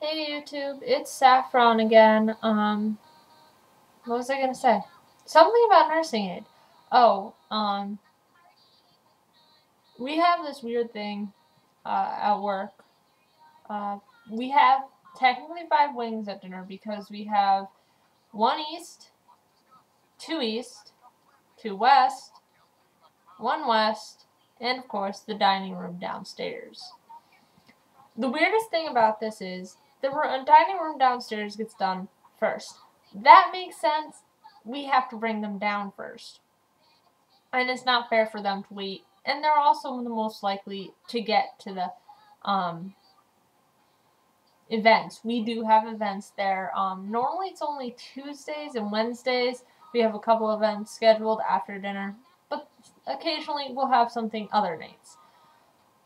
Hey YouTube, it's Saffron again. What was I gonna say? Something about nursing aid. Oh, we have this weird thing, at work. Uh, we have technically 5 wings at dinner because we have 1 east, 2 east, 2 west, 1 west, and of course the dining room downstairs. The weirdest thing about this is the dining room downstairs gets done first. That makes sense. We have to bring them down first. And it's not fair for them to wait. And they're also the most likely to get to the events. We do have events there. Normally it's only Tuesdays and Wednesdays. We have a couple events scheduled after dinner, but occasionally we'll have something other nights.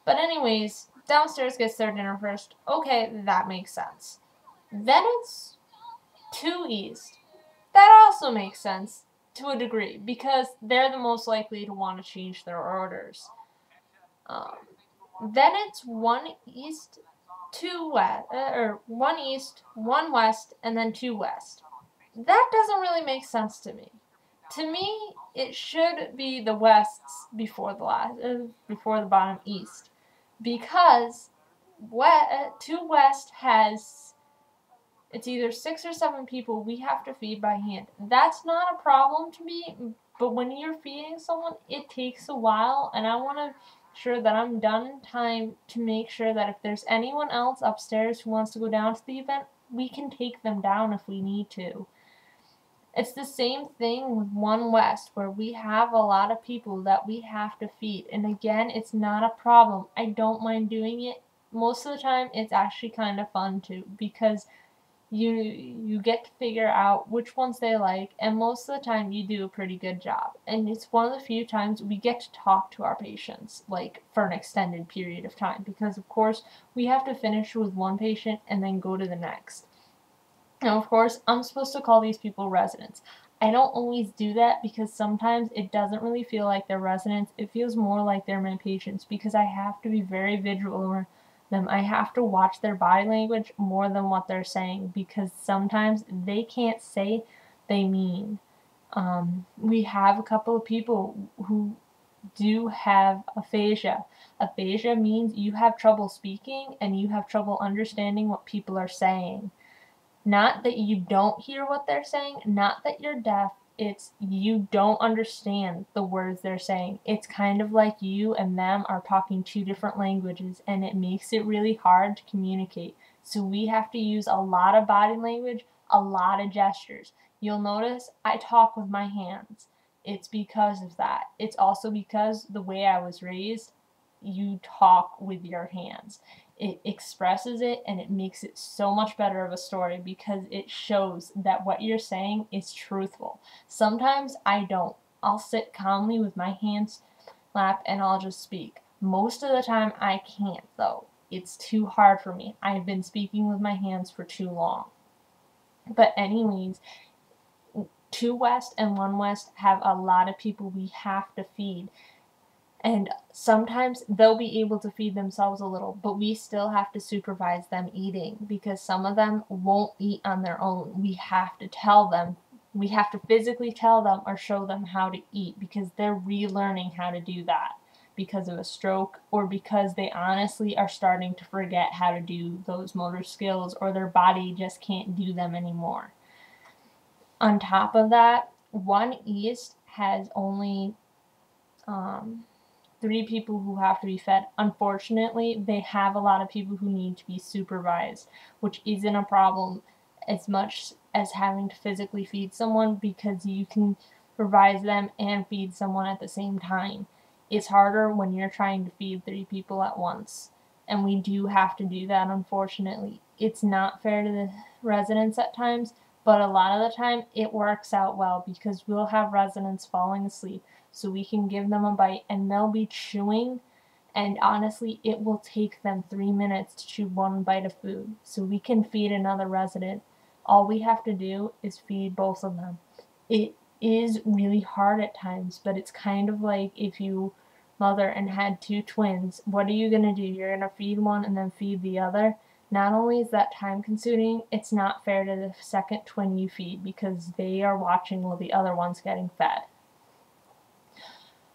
But anyways, downstairs gets their dinner first. Okay, that makes sense. Then it's 2 east. That also makes sense to a degree because they're the most likely to want to change their orders. Then it's 1 east, 2 west, or 1 east, 1 west, and then 2 west. That doesn't really make sense to me. To me, it should be the wests before before the bottom east, because 2 west has, it's either 6 or 7 people we have to feed by hand. That's not a problem to me, but when you're feeding someone, it takes a while, and I want to sure that I'm done in time to make sure that if there's anyone else upstairs who wants to go down to the event, we can take them down if we need to. It's the same thing with 1 west, where we have a lot of people that we have to feed, and again, it's not a problem. I don't mind doing it. Most of the time, it's actually kind of fun too, because you get to figure out which ones they like, and most of the time you do a pretty good job. And it's one of the few times we get to talk to our patients, like, for an extended period of time, because of course we have to finish with one patient and then go to the next. Now, of course, I'm supposed to call these people residents. I don't always do that because sometimes it doesn't really feel like they're residents. It feels more like they're my patients because I have to be very vigilant them. I have to watch their body language more than what they're saying because sometimes they can't say they mean. We have a couple of people who do have aphasia. Aphasia means you have trouble speaking and you have trouble understanding what people are saying. Not that you don't hear what they're saying, not that you're deaf, it's you don't understand the words they're saying. It's kind of like you and them are talking 2 different languages, and it makes it really hard to communicate. So we have to use a lot of body language, a lot of gestures. You'll notice I talk with my hands. It's because of that. It's also because the way I was raised, you talk with your hands. It expresses it and it makes it so much better of a story because it shows that what you're saying is truthful. Sometimes I don't. I'll sit calmly with my hands lap and I'll just speak. Most of the time I can't though. It's too hard for me. I've been speaking with my hands for too long. But anyways, 2 west and 1 west have a lot of people we have to feed. And sometimes they'll be able to feed themselves a little, but we still have to supervise them eating because some of them won't eat on their own. We have to tell them, we have to physically tell them or show them how to eat because they're relearning how to do that because of a stroke or because they honestly are starting to forget how to do those motor skills or their body just can't do them anymore. On top of that, 1 east has only 3 people who have to be fed. Unfortunately, they have a lot of people who need to be supervised, which isn't a problem as much as having to physically feed someone because you can supervise them and feed someone at the same time. It's harder when you're trying to feed 3 people at once, and we do have to do that, unfortunately. It's not fair to the residents at times, but a lot of the time it works out well because we'll have residents falling asleep so we can give them a bite and they'll be chewing, and honestly it will take them 3 minutes to chew 1 bite of food, so we can feed another resident. All we have to do is feed both of them. It is really hard at times, but it's kind of like if you mother and had 2 twins, what are you gonna do? You're gonna feed one and then feed the other? Not only is that time consuming, it's not fair to the second twin you feed because they are watching while the other one's getting fed.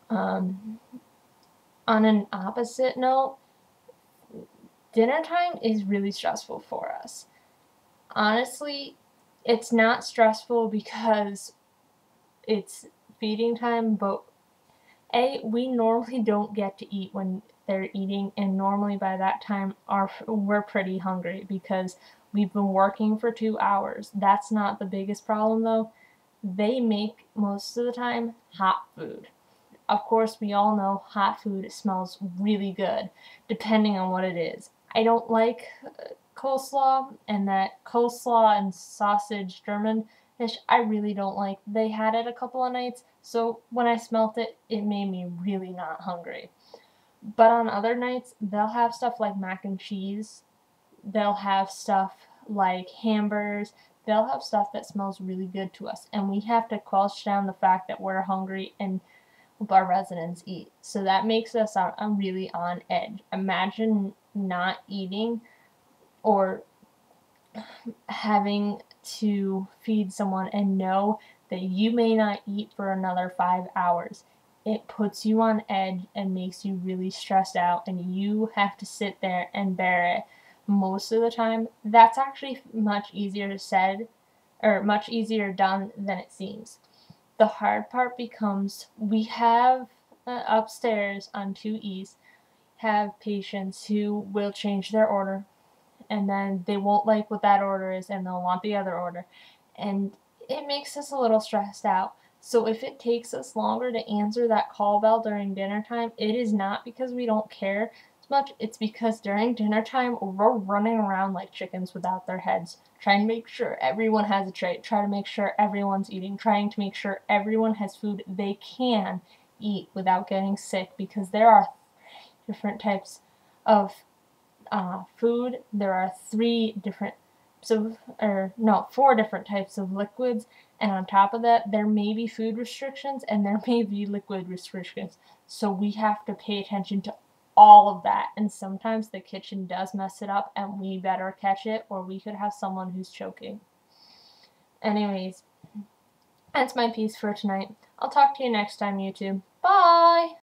On an opposite note, dinner time is really stressful for us. Honestly, it's not stressful because it's feeding time, but we normally don't get to eat when they're eating, and normally by that time we're pretty hungry because we've been working for 2 hours. That's not the biggest problem though. They make most of the time hot food. Of course, we all know hot food smells really good depending on what it is. I don't like coleslaw, and that coleslaw and sausage German dish I really don't like. They had it a couple of nights, so when I smelt it, it made me really not hungry. But on other nights, they'll have stuff like mac and cheese. They'll have stuff like hamburgers. They'll have stuff that smells really good to us, and we have to quench down the fact that we're hungry and our residents eat. So that makes us really on edge. Imagine not eating or having to feed someone and know that you may not eat for another 5 hours. It puts you on edge and makes you really stressed out, and you have to sit there and bear it most of the time. That's actually much easier said or much easier done than it seems. The hard part becomes we have upstairs on 2 East have patients who will change their order, and then they won't like what that order is and they'll want the other order, and it makes us a little stressed out. So if it takes us longer to answer that call bell during dinner time, it is not because we don't care as much, it's because during dinner time we're running around like chickens without their heads, trying to make sure everyone has a tray, trying to make sure everyone's eating, trying to make sure everyone has food they can eat without getting sick, because there are different types of food. There are 4 different types of liquids, and on top of that, there may be food restrictions and there may be liquid restrictions. So we have to pay attention to all of that, and sometimes the kitchen does mess it up, and we better catch it, or we could have someone who's choking. Anyways, that's my piece for tonight. I'll talk to you next time, YouTube. Bye!